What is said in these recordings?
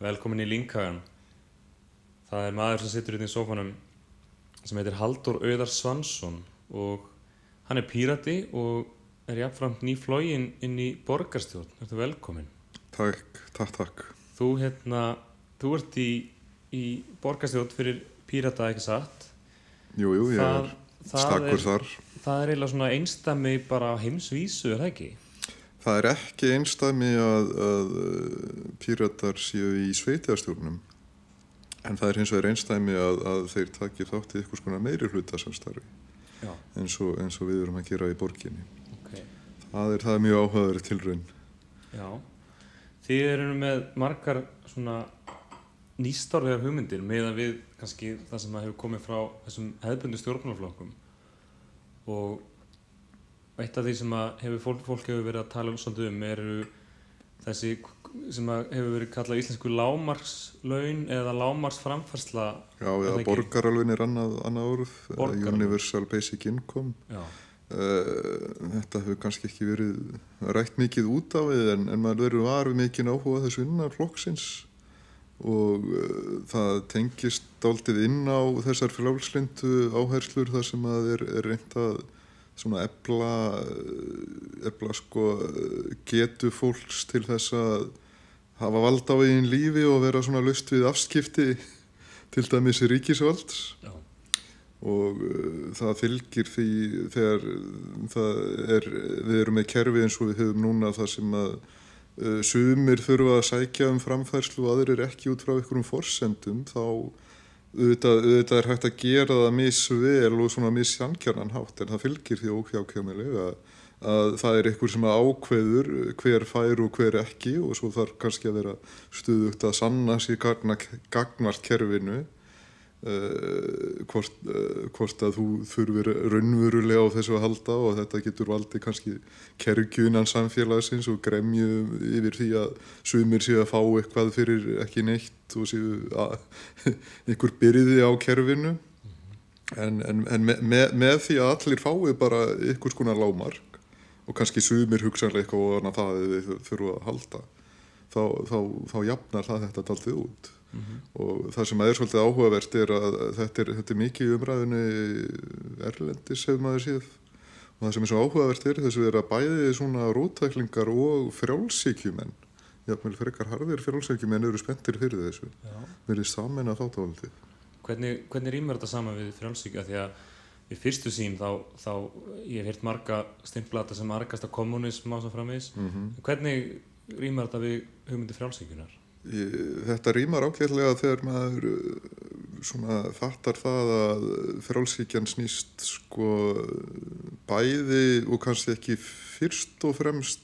Velkomin í Lynghaugan. Það er maður sem situr hérna í sófanum sem heitir Halldór Auðar Svansson og hann er pírati og er jafnframt nýfloginn inn í borgarstjórn. Ertu velkomin? Takk. Þú ert í borgarstjórn fyrir pírata, ekki satt? Jú, ég er stakkur þar. Það er eiginlega svona einsdæmi bara á heimsvísu, er það ekki? Það er ekki einsdæmi að píratar séu í sveitarstjórnum, en það er hins vegar einsdæmi að þeir taki þátt í einhvers konar meirihluta-samstarfi, eins og við erum að gera í borginni. Okay. Það er mjög áhugaverð tilraun. Já, þið eru með margar svona nýstárlegar hugmyndir meðan við kannski það sem hefur komið frá þessum hefðbundnu stjórnmálaflokkum og eitt af því sem fólk hefur verið að tala svolítið eru þessi sem hefur verið kallað íslensku lágmarkslaun eða lágmarksframfærsla. Já, eða borgaralaun er annað orð, Universal Basic Income. Já. Þetta hefur kannski ekki verið rætt mikið út á við en maður verður var við mikinn áhuga þessu innan flokksins og það tengist dálítið inn á þessar frjálslyndu áherslur þar sem að er reynt að svona efla sko getu fólks til þess að hafa vald á eigin lífi og vera svona laust við afskipti til dæmis ríkisvalds. Já. Og það fylgir því þegar við erum með kerfi eins og við höfum núna þar sem að sumir þurfa að sækja framfærslu og aðrir ekki út frá einhverjum forsendum, þá auðvitað er hægt að gera það misvel og svona missanngjarnan hátt, en það fylgir því óhjákvæmilega að það er einhver sem ákveður hver fær og hver ekki og svo þarf kannski að vera stöðugt að sanna sig gagnvart kerfinu hvort að þú þurfir raunverulega á þessu að halda og þetta getur valdið kannski kergju innan samfélagsins og gremju yfir því að sumir séu að fá eitthvað fyrir ekki neitt og séu einhver byrði á kerfinu en með því að allir fái bara einhvers konar lágmark og kannski sumir hugsanlega eitthvað og annað það við þurfa að halda þá jafnar það þetta dálítið út. Og það sem er svolítið áhugavert er að þetta er mikið í umræðunni erlendis hefur maður séð og það sem er svo áhugavert er þessu að bæði svona róttæklingar og frjálshyggjumenn, jafnvel frekar harðir frjálshyggjumenn eru spenntir fyrir þessu. Verið sameina þá dálítið. Hvernig rýmur þetta saman við frjálshyggju? Því að við fyrstu sýn þá ég hef heyrt marga stimplata sem argast að kommunism á svo framvegis. Hvernig rýmur þetta við hugmyndi frjálshyggjunar? Þetta rýmar ágætlega þegar maður svona fattar það að frjálshyggjan snýst sko bæði og kannski ekki fyrst og fremst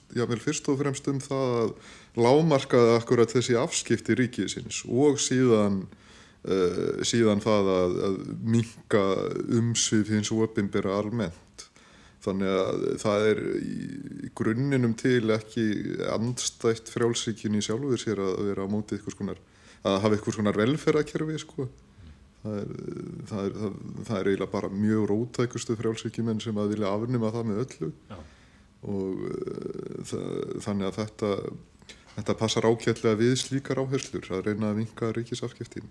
það að lágmarka akkurat þessi afskipti ríkisins og síðan það að minnka umsvif hins opinbera almennt. Þannig að það er í grunninum til ekki andstætt frjálshyggjunni sjálfur sér að vera á móti að hafa einhvers konar velferðarkerfi sko. Það er eiginlega bara mjög róttækustu frjálshyggjumenn sem að vilja afnema það með öllu. Já. Og þannig að þetta passar ágætlega við slíkar áherslur að reyna að minnka ríkisafskiptin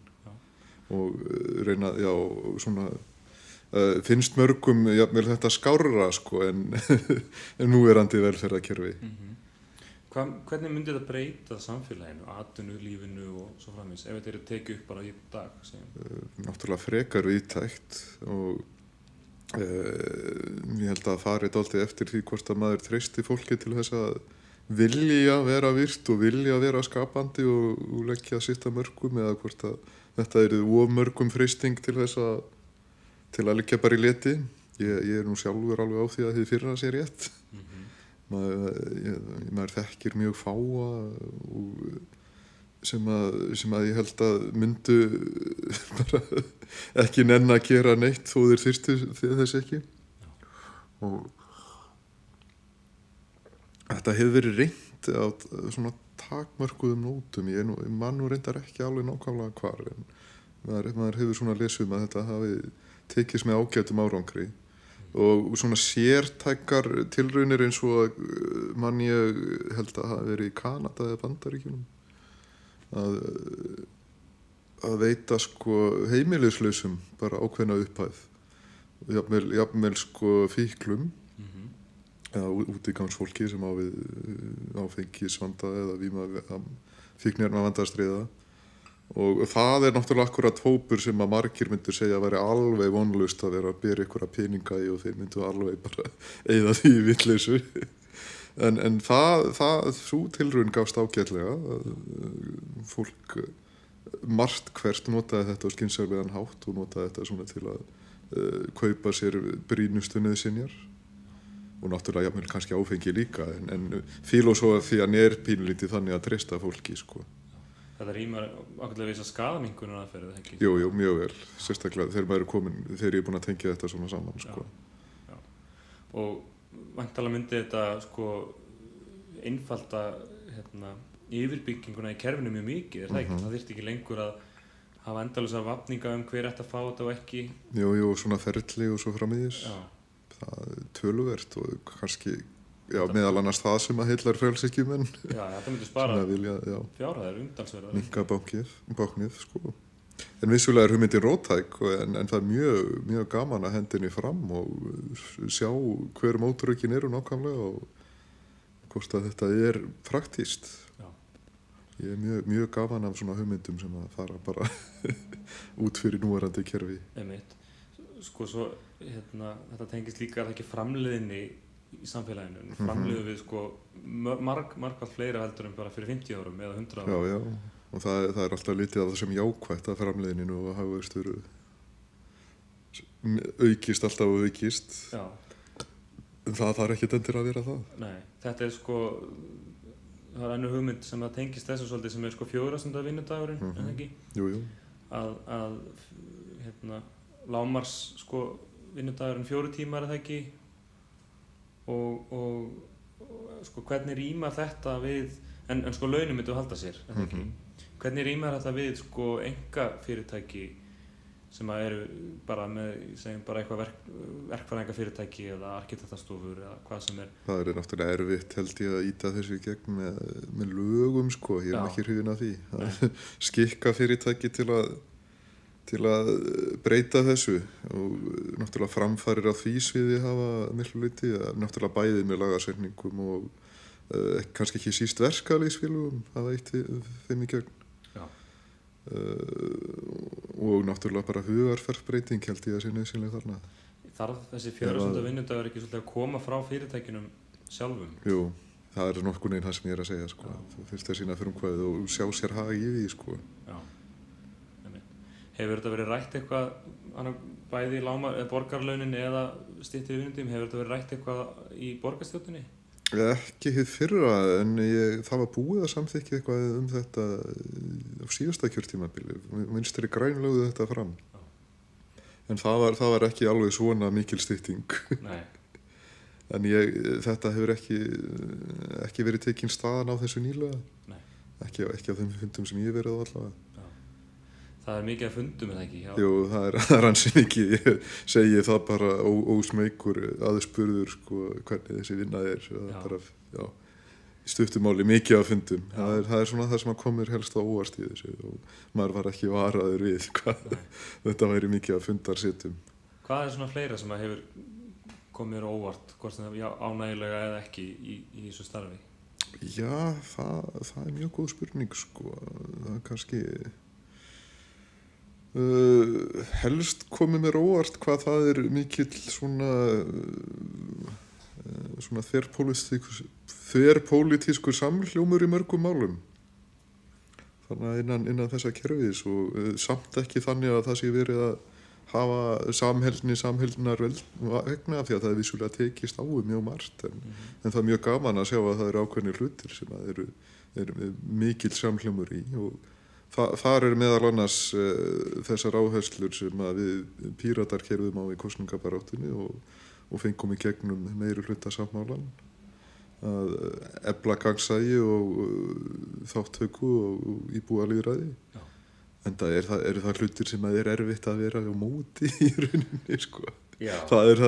og reyna svona finnst mörgum jafnvel þetta skárra sko en núverandi velferðarkerfi. Hvernig myndi þetta breyta samfélaginu, atvinnulífinu og svo framvegis ef þetta er tekið upp bara í dag? Náttúrulega frekar víðtækt og ég held að fari dálítið eftir því hvort að maður treysti fólki til þess að vilja vera virt og vilja vera skapandi og leggja sitt að mörgum eða hvort að þetta er of mörgum freisting til að liggja bara í leti. Ég er nú sjálfur alveg á því að þið fyrra sé rétt. Maður þekkir mjög fáa sem að ég held að myndu bara ekki nenn að gera neitt þó þeir þyrftu þess ekki. Og þetta hefur verið reynt á svona takmörkuðum nótum. Ég man nú reyndar ekki alveg nákvæmlega hvar en maður hefur svona lesið að þetta hafi tekist með ágætum árangri og svona sértækar tilraunir eins og ég held að hafa verið í Kanada eða Bandaríkjunum að veita sko heimilislausum bara ákveðna upphæð, jafnvel sko fíklum eða útigangsfólki sem á við áfengisvanda eða fíkniefnavanda að stríða. Og það náttúrulega akkurat hópur sem að margir myndu segja að væri alveg vonlaust að vera að bera einhverja peninga í og þeir myndu alveg bara eyða því í vitleysu. En sú tilraun gafst ágætlega. Fólk margt hvert notaði þetta á skynsamlegan hátt og notaði þetta svona til að kaupa sér brýnustu nauðsynjar. Og náttúrulega jafnvel kannski áfengi líka, en filósófían pínulítið þannig að treysta fólki, sko. Þetta rýmar ákveðlega við þess að skaðaminkunar aðferð, eða ekki? Jú, mjög vel, sérstaklega þegar ég er búinn að tengja þetta svona saman, sko. Já. Og væntanlega myndi þetta, sko, einfalda, yfirbygginguna í kerfinu mjög mikið, það ekki? Það þyrfti ekki lengur að hafa endalausar vafninga hver ætti að fá þetta og ekki. Jú, svona ferli og svo framvegis. Já. Það töluvert og kannski, meðal annars það sem að heillar frjálshyggjumenn. Já, þetta myndi spara fjárhæðir umtalsverðar. Minnka báknið, sko. En vissulega hugmyndin róttæk, en það er mjög gaman að hendinni fram og sjá hver mótrökin eru nákvæmlega og hvort að þetta er praktískt. Já. Ég er mjög gaman af svona hugmyndum sem að fara bara út fyrir núverandi kerfi. Einmitt. Sko, svo, þetta tengist líka að það ekki framleiðinni í samfélaginu. Framleiðu við, sko, margfalt fleira heldur en bara fyrir 50 árum eða 100 árum. Já. Og það er alltaf litið af það sem jákvætt að framleiðinu og hagvöxtur aukist alltaf og aukist. Já. En það þarf ekki endilega að vera það. Nei, þetta er sko, það er önnur hugmynd sem það tengist þessu svolítið sem er sko 4. vinnudagurinn, en ekki? Jú. Að lágmars sko vinnudagurinn 4 tímar er það ekki? Og sko hvernig rýmar þetta við, en sko launin myndu halda sér, er það ekki? Hvernig rýmar þetta við sko einkafyrirtæki sem að eru bara með, segjum bara eitthvað verkfræðingafyrirtæki eða arkitektastofur eða hvað sem er? Það er náttúrulega erfitt held ég að ýta þessu í gegn með lögum, sko, ég er ekki hrifinn af því. Skikka fyrirtæki til að breyta þessu og náttúrulega framfarir á því sviði hafa miklu leyti, náttúrulega bæði með lagasetningum og kannski ekki síst verkalýðsfélögum hafa eitt þeim í gegn. Og náttúrulega bara hugarfarsbreyting held ég að sé nauðsynleg þarna. Þarf þessi 4. vinnudagur ekki svolítið að koma frá fyrirtækjunum sjálfum? Jú, það er nokkuð neginn það sem ég er að segja, sko. Það fyrst að sína frumkvæðið og sjá sér hag í því, sko. Já. Hefur þetta verið rætt eitthvað, bæði í borgarlaunin eða styttri vinnudaginn, hefur þetta verið rætt eitthvað í borgarstjórninni? Ekki hið fyrra, en það var búið að samþykkja eitthvað þetta á síðasta kjörtímabili. Vinstri græn lögðu þetta fram. Já. En það var ekki alveg svona mikil stytting. Nei. En þetta hefur ekki verið tekin staðan á þessu nýlega. Nei. Ekki á þeim fundum sem ég hef verið á allavega. Það er mikið að fundum, er það ekki? Já. Jú, það er ansi mikið. Ég segi það bara ósmeykur aðspurður, sko, hvernig þessi vinna er. Bara, í stuttumáli mikið að fundum. Það er svona það sem að komur helst á óvart í þessu og maður var ekki varaður við hvað þetta væri mikið að fundarsettum. Hvað er svona fleira sem að hefur komið á óvart, hvort það er ánægilega eða ekki í þessu starfi? Já, það er mjög góð spurning, sko. Það er kannski helst komið mér óvart hvað það er mikill svona þverpólitískur samhljómur í mörgum málum. Þannig að innan þessa kerfis og samt ekki þannig að það sé verið að hafa samheldnar vegna því að það er vissulega tekist á mjög margt en það er mjög gaman að sjá að það eru ákveðnir hlutir sem að eru mikill samhljómur í og þar er meðal annars þessar áherslur sem að við Píratar kerfum á í kosningabaráttunni og fengum í gegnum meiri hluta sáttmálan að efla gagnsæi og þátttöku og íbúalýðræði. En það eru það hlutir sem að er erfitt að vera á móti í rauninni, sko. Það er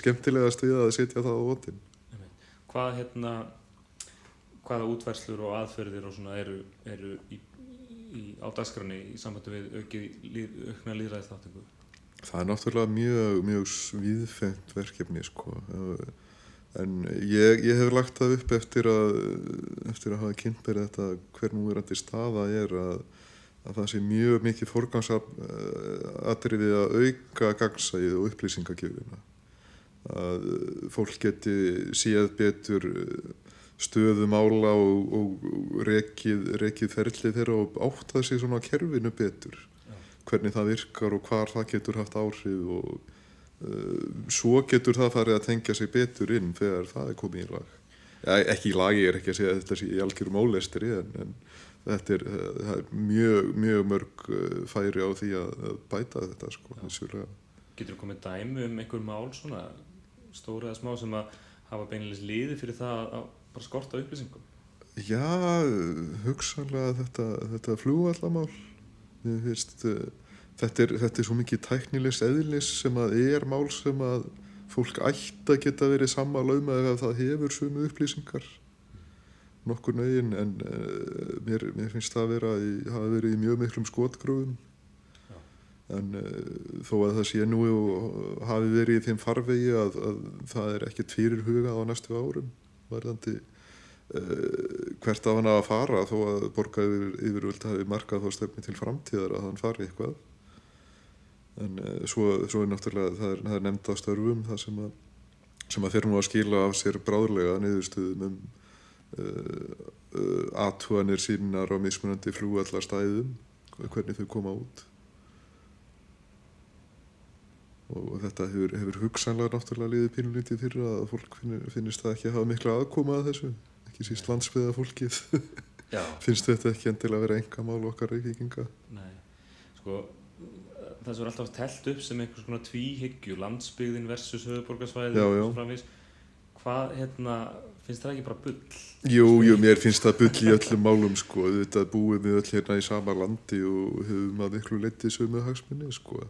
skemmtilegast við að setja það á votin. Hvað hvaða útfærslur og aðferðir og svona eru á dagskránni í sambandi við aukna lýðræðisþátttöku? Það náttúrulega mjög víðfeðmt verkefni sko. En ég hef lagt það upp eftir að hafa kynnt mér þetta hver núverandi staða að það sé mjög mikið forgangsatriði að auka gagnsæið og upplýsingagjöfina. Að fólk geti séð betur stöðu mála og rekið ferlið þeirra og áttað sig svona á kerfinu betur. Hvernig það virkar og hvar það getur haft áhrif og svo getur það farið að tengja sig betur inn þegar það komið í lag. Ekki í lagi, ég ekki að segja að þetta sé í algjörum ólestri en það er mjög mörg færi á því að bæta þetta sko. Getur þú komið dæmi einhver mál svona stóra eða smá sem að hafa beinleiðis liði fyrir það að bara skorta upplýsingum? Já, hugsanlega þetta flugvallamál. Mér finnst þetta er svo mikið tæknilegs eðlis sem að mál sem að fólk ætti að geta verið sammála að það hefur sömu upplýsingar nokkur neginn en mér finnst það hafa verið í mjög miklum skotgröfum. En þó að það sé nú og hafi verið í þeim farvegi að það er ekkert fyrirhugað á næstu árum varðandi hvert af hann að fara þó að borgaryfirvöld hafi markað þá stefnu til framtíðar að hann fari eitthvað. En svo er náttúrulega það er nefnt á störfum það sem að fer nú að skila af sér bráðlega niðurstöðum athuganir sínar á mismunandi flugvallarstæðum, hvernig þau koma út. Og þetta hefur hugsanlega náttúrulega liðið pínulítið fyrir að fólk finnist það ekki að hafa mikla aðkoma að þessu, ekki síst landsbyggðarfólkið. Finnst þetta ekki endilega vera einkamál okkar Reykvíkinga? Nei, sko það sem er alltaf telt upp sem einhvers konar tvíhyggju, landsbyggðin versus höfuðborgarsvæðið og svo framvegis. Hvað, finnst það ekki bara bull? Jú, mér finnst það bull í öllum málum, sko. Þetta búum við öll hérna í sama landi og höfum að miklu leyti sömu hagsmuni, sko.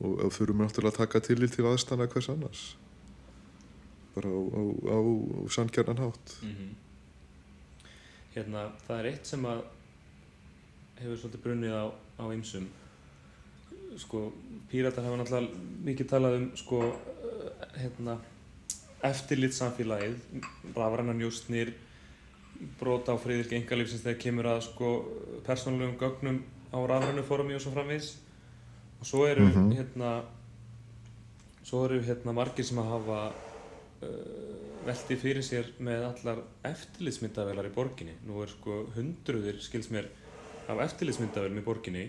Og þurfum náttúrulega að taka tillit til aðstæðna hvers annars. Bara á sanngjarnan hátt. Það er eitt sem að hefur svolítið brunnið á ýmsum. Sko, Píratar hafa náttúrulega mikið talað sko, eftirlitssamfélagið, rafrænar njósnir, brot á friðhelgi einkalífsins þegar kemur að sko, persónulegum gögnum á rafrænu formi og svo framvegis. Og svo eru margir sem að hafa veltið fyrir sér með allar eftirlitsmyndavélar í borginni. Nú sko hundruðir, skilst mér, af eftirlitsmyndavélum í borginni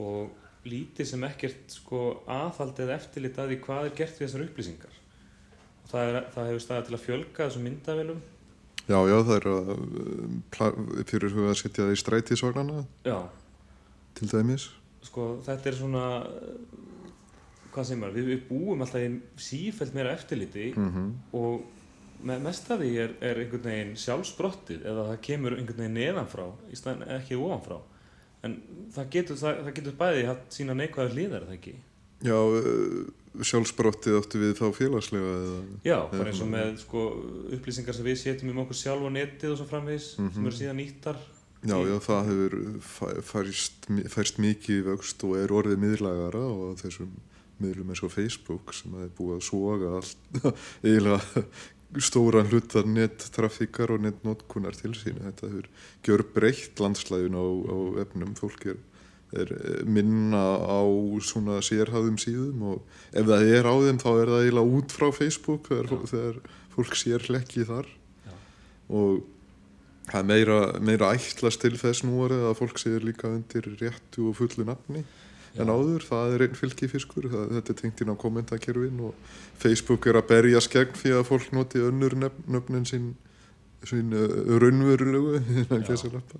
og lítið sem ekkert sko aðhald eða eftirlit að því hvað er gert við þessar upplýsingar. Og það hefur staðið til að fjölga þessum myndavélum. Já, það er fyrirhugað að setja það í strætisvagnana. Já. Til dæmis. Sko, þetta er svona, hvað segir maður, við búum alltaf í sífellt meira eftirliti og mest af því er einhvern veginn sjálfsprottið eða það kemur einhvern veginn neðanfrá í staðinn ekki ofanfrá. En það getur bæði haft sína neikvæðar hliðar, það ekki? Já, sjálfsprottið áttu við þá félagslega eða? Já, bara eins og með sko, upplýsingar sem við setjum okkur sjálf á netið og svo framvegis sem eru síðan nýttar. Já, það hefur færst mikið í vöxt og er orðið miðlægara og þessum miðlum eins og Facebook sem er búið að soga allt eiginlega stóran hluta nettraffíkar og netnotkunar til sín. Þetta hefur gjörbreytt landslægin á efnum. Fólk er minna á svona sérhæfðum síðum og ef það er á þeim þá er það eiginlega út frá Facebook þegar fólk sér hlekki þar. Og það er meira ætlast til þess nú að fólk sér líka undir réttu og fullu nafni en áður. Það er einn fylgifiskur, þetta er tengt inn á kommentakerfin og Facebook er að berjast gegn því að fólk noti önnur nöfnin sín raunverulegu innan gæsalappa.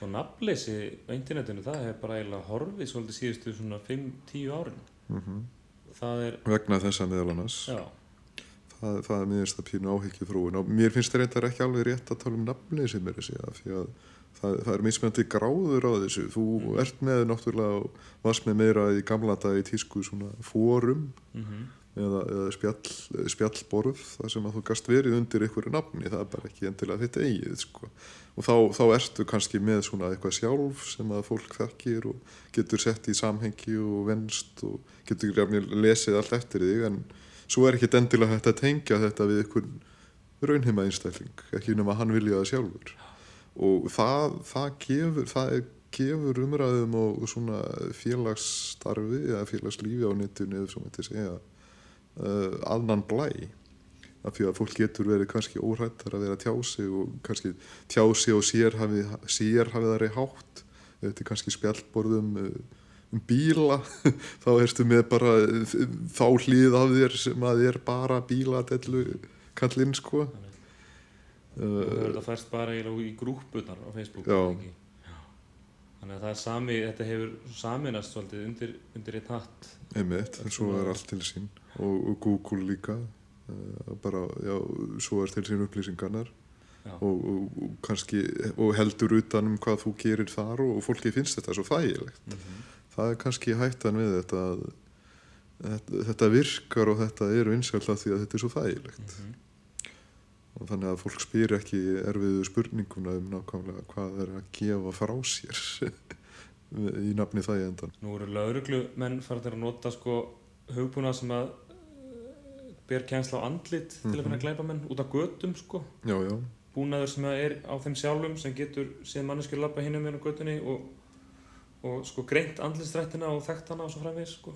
Og nafnleysi á internetinu, það er bara eiginlega horfið svolítið síðustu svona 5-10 árin. Það er vegna þessa meðal annars. Já. Það er minnst að pínu áhyggjuþróun og mér finnst reyndar ekki alveg rétt að tala nafnleysi meira að segja því að það er mismunandi gráður á þessu. Þú ert með náttúrulega og varst með meira í gamla daga í tísku svona fórum eða spjallborð þar sem að þú gast verið undir einhverju nafni, það er bara ekki endilega þitt eigið sko. Og þá ertu kannski með svona eitthvað sjálf sem að fólk þekkir og getur sett í samhengi og venst og getur lesið allt eftir þig, en svo er ekki endilega hægt að tengja þetta við einhvern raunheima einstakling, ekki nema hann vilja það sjálfur. Og það gefur umræðum og svona félagsstarfi eða félagslífi á netinu, ef svo mætti segja, annan blæ, af því að fólk getur verið kannski óhrættar að vera að tjá sig og kannski tjá sig og sérhæfðari hátt. Þetta er kannski spjallborðum bíla, þá ertu með bara þá hlið af þér sem að er bara bíladellu kallinn sko. Og þetta færst bara í grúppunar á Facebook. Já. Þannig að þetta hefur saminast svolítið undir einn hatt. Einmitt, en svo er allt til sín og Google líka, svo er til sín upplýsingarnar og kannski heldur utan hvað þú gerir þar og fólki finnst þetta svo þægilegt. Það er kannski hættan við þetta að þetta virkar og þetta er vinsælt af því að þetta er svo þægilegt. Og þannig að fólk spyr ekki erfiðu spurninguna nákvæmlega hvað er að gefa frá sér í nafni þægindan. Nú eru lögreglumenn farnir að nota sko hugbúnað sem að ber kennsl á andlit til að finna glæpamenn út af götum sko. Já. Búnaður sem er á þeim sjálfum sem getur séð manneskjur labba hinum á götunni og sko greint andlitsdrættina og þekkt hana og svo framvegis sko.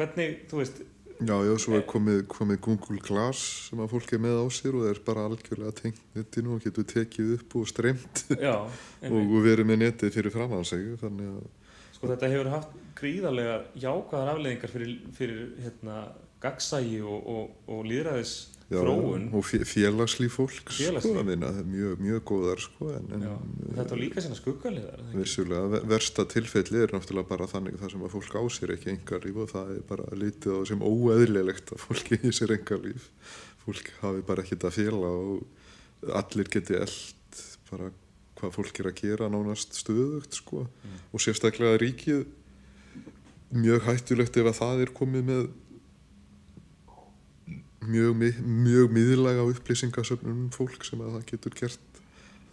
Hvernig, þú veist. Já, svo er komið Google Glass sem að fólk er með á sér og er bara algjörlega tengt netinu og getur tekið upp og streymt og verið með netið fyrir framan sig, þannig að sko þetta hefur haft gríðarlega jákvæðar afleiðingar fyrir gagnsæi og lýðræðis þróun og félagslíf fólks sko, mjög góðar sko, en þetta var líka sína skuggaliðar. Vissulega, versta tilfelli er náttúrulega bara þannig það sem að fólk á sér ekki engalíf og það er bara litið á sem óeðlilegt að fólk eigi sér engalíf. Fólk hafi bara ekkert að fela og allir geti elt bara hvað fólk er að gera nánast stöðugt sko. Og sérstaklega ríkið mjög hættulegt ef að það er komið með mjög miðlæga upplýsingasöfnun fólk sem að það getur gert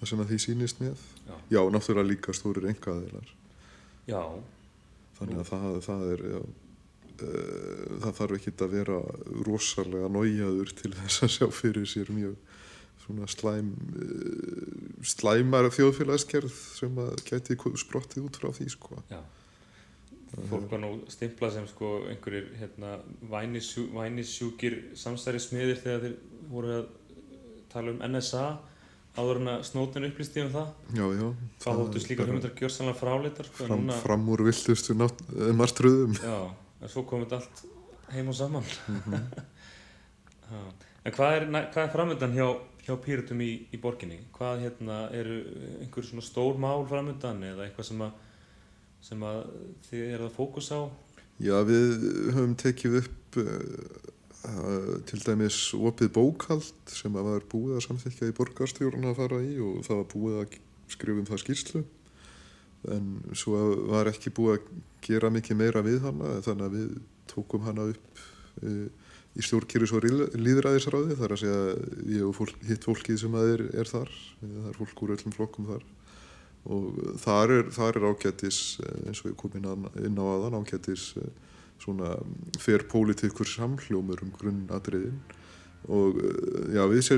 það sem að því sýnist með. Já, náttúrulega líka stórir einkaaðilar. Já. Þannig að það þarf ekkert að vera rosalega nójaður til þess að sjá fyrir sér mjög svona slæmar þjóðfélagsgerð sem að gæti sprottið út frá því sko. Já. Fólk var nú stimplað sem sko einhverjir vænisjúkir samsærismiðir þegar þeir voru að tala NSA áður en að Snowden upplýsti það. Já. Það þóttu slíkar hugmyndir gjörsamlega fráleitar sko. Fram úr viltustu martröðum. Já, en svo kom þetta allt heim og saman. En hvað er framöndan hjá Pírötum í borginni? Hvað eru einhver svona stór mál framöndan eða eitthvað sem að þið eru að fókusa á? Já, við höfum tekið upp til dæmis opið bókhald sem að var búið að samþykkja í borgarstjórn að fara í og það var búið að skrifa það skýrslu, en svo var ekki búið að gera mikið meira við hana, þannig að við tókum hana upp í stjórnkerfis- og lýðræðisráði, þar að segja ég og hitt fólkið sem að er þar, það er fólk úr öllum flokkum þar. Og þar er ágætis, eins og ég kom inn á aðan, ágætis svona þverpólitískur samhljómur grunnatriðin og já, við sér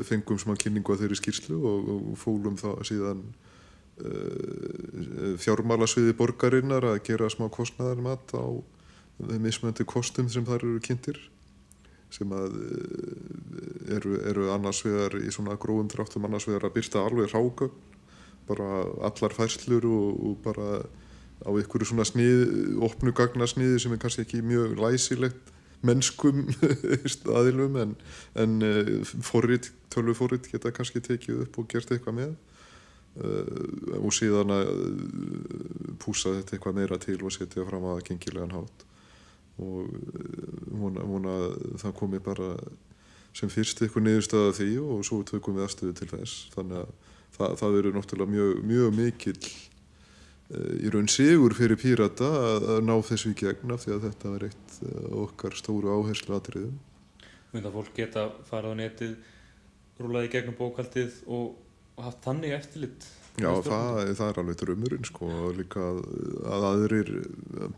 fengum smá kynningu að þeirri skýrslu og fólum það síðan fjármálasviði borgarinnar að gera smá kostnaðarmat á mismunandi kostum sem þar eru kynntir, sem að eru annars vegar í svona grófum dráttum annars vegar að birta alveg hrágögn, bara allar færslur og bara á einhverju svona opnu gagnasniði sem er kannski ekki mjög læsilegt mennskum aðilum en tölvuforrit geta kannski tekið upp og gert eitthvað með og síðan að pússa þetta eitthvað meira til og setja fram að gengilegan hátt. Og vona að það komi bara sem fyrst eitthvað niðurstaða því og svo tökum við afstöðu til þess. Þannig að það eru náttúrulega mjög mikill í raun sigur fyrir Pírata að ná þessu í gegn af því að þetta var eitt okkar stóru áherslu atriðum. Mynda fólk geta farið á netið, rúlaði í gegnum bókhaldið og haft þannig eftirlit? Já, það er alveg draumurinn sko, og líka að aðrir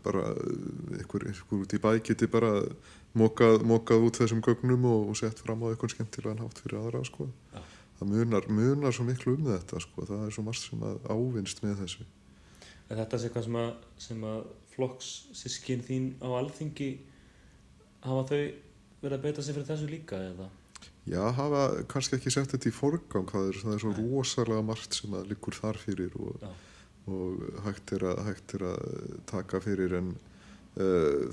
bara ykkur út í bæ geti bara mokað út þessum gögnum og sett fram á eitthvað skemmtilegan hátt fyrir aðra sko. Já. Það munar svo miklu þetta sko, það er svo margt sem að ávinnst með þessu. Er þetta eitthvað sem að flokkssystkini þín á Alþingi, hafa þau verið að beita sig fyrir þessu líka eða? Já, hafa kannski ekki sett þetta í forgang, það er svo rosalega margt sem að liggur þar fyrir og hægt er að taka fyrir, en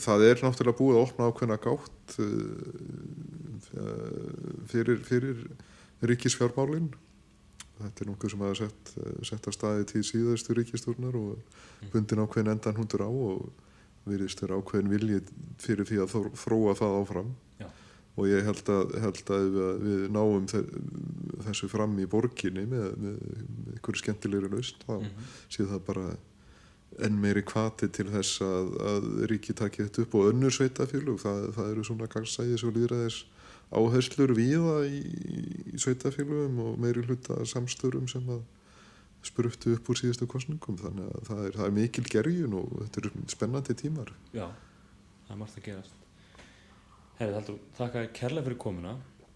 það er náttúrulega búið að opna ákveðna gátt fyrir ríkisfjármálin. Þetta er nokkuð sem hafa sett af stað í tíð síðustu ríkisstjórnar og bundin ákveðin endanhnútur á og virðist vera ákveðin vilji fyrir því að þróa það áfram. Já. Og ég held að við náum þessu fram í borginni með einhverju skemmtilegri lausn, þá sé það bara enn meiri hvati til þess að ríki taki þetta upp og önnur sveitafélög. Það eru svona gagnsæis og lýðræðis áherslur víða í sveitafélögum og meiri hluta samstörum sem að spruttu upp úr síðustu kosningum, þannig að það er mikil gerjun og þetta eru spennandi tímar. Já, það er margt að gerast. Herri, Halldór, þakka þér kærlega fyrir komuna.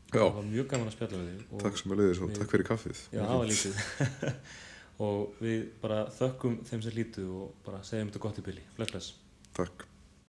Já. Það var mjög gaman að spjalla við þig. Takk sem að leiðis og takk fyrir kaffið. Já, það var lítið. Og við bara þökkum þeim sem hlýddu og bara segjum þetta gott í bili. Bless. Takk.